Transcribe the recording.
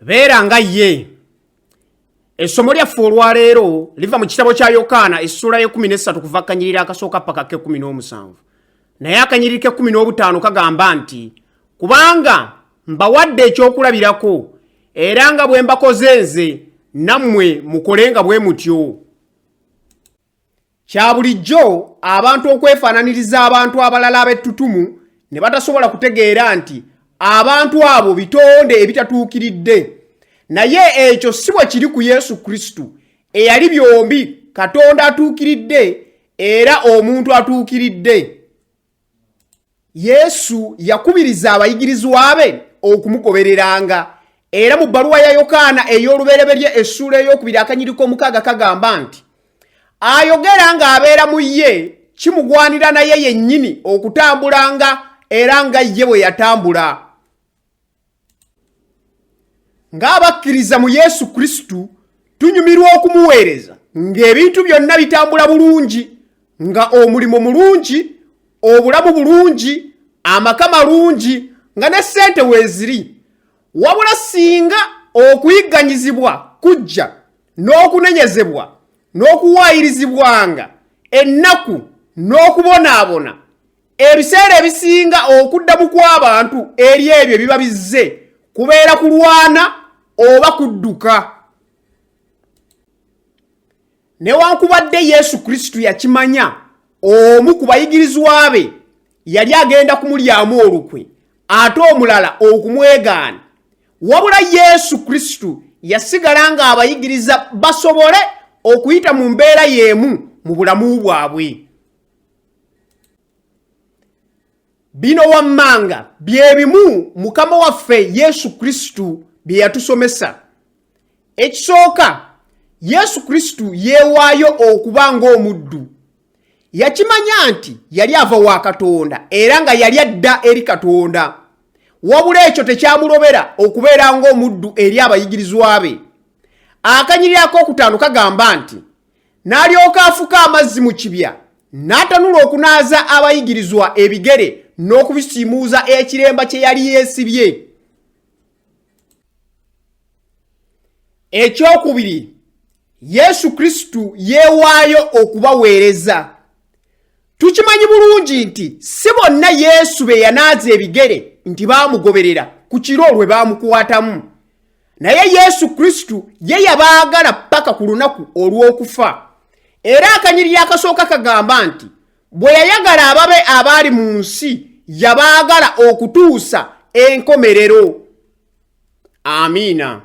beera nga ye. Essomo lyaffe olwaleero liva mu kitabo kya Yokaana essula ye13 kuva akanyiriri akasooka paka ke17. Naye akanyiriri ke15 kagamba nti, kubanga mbawadde ekyokulabirako, era nga bwe mbakoze nze, nammwe mukolenga bwe mutyo. Kya bulijjo abantu okwefaananiriza abantu abalala ab'ettutumu ne batasobola kutegeera nti abantu abo bitonde ebitatuukiridde. Naye ekyo si bwe kiri ku Yesu Kristo, eyali byombi, Katonda atuukiridde era omuntu atuukiridde. Yesu yakubiriza abayigirizwa be okumugobereranga, era mu bbaluwa ya Yokaana ey'olubereberye essula ey'okubiri akanyiriri k'omukaaga kagamba nti, ayogera ng'abeera mu ye, kimugwanira naye yennyini okutambulanga era nga ye bwe yatambula. Ng'abakkiriza mu Yesu Kristo, tunyumirwa okumuweereza ng'ebintu byonna bitambula bulungi, nga omulimo mulungi, obulamu bulungi, amaka malungi, nga ne ssente weeziri. Wabula singa okuyigganyizibwa kujja n'okunenyezebwa n'okuwaayirizibwanga, ennaku n'okubonaabona, ebiseera ebisinga okuddamu kw'abantu eri ebyo biba bizze, kubeera kulwana oba kudduka. Newankubadde Yesu Kristo yakimanya, omu ku bayigirizwa be yali agenda kumulyamu olukwe, ate omulala okumwegaana. Wabula Yesu Kristo yasigala ng'abayigiriza basobole okuyita mu mbeera y'emu mu bulamu bwabwe. Bino wammanga bye bimu Mukama waffe Yesu Kristo bye yatusomesa. Ekisooka, Yesu Kristo yeewaayo okuba ng'omuddu. Yakimanya nti yali ava wa Katonda era nga yali adda eri Katonda. Wabula ekyo tekyamulobera okubeera ng'omuddu eri abayigirizwa be. Akanyiriri ak'okutaano kagamba nti, n'alyoka afuka amazzi mu kibya, n'atanula okunaaza abayigirizwa ebigere n'okubisiimuuza ekiremba kye yali yeesibye. Ekyokubiri, Yesu Kristo yeewaayo okubaweereza. Tukimanyi bulungi nti si bonna Yesu be yanaaza ebigere nti baamugoberera ku kiro lwe baamukwatamu. Naye Yesu Kristo ye yabaagala paka ku lunaku olw'okufa. Era akanyiriri akasooka kagamba nti, bwe yayagala ababe abaali mu nsi, yabaagala okutuusa enkomerero. Amiina.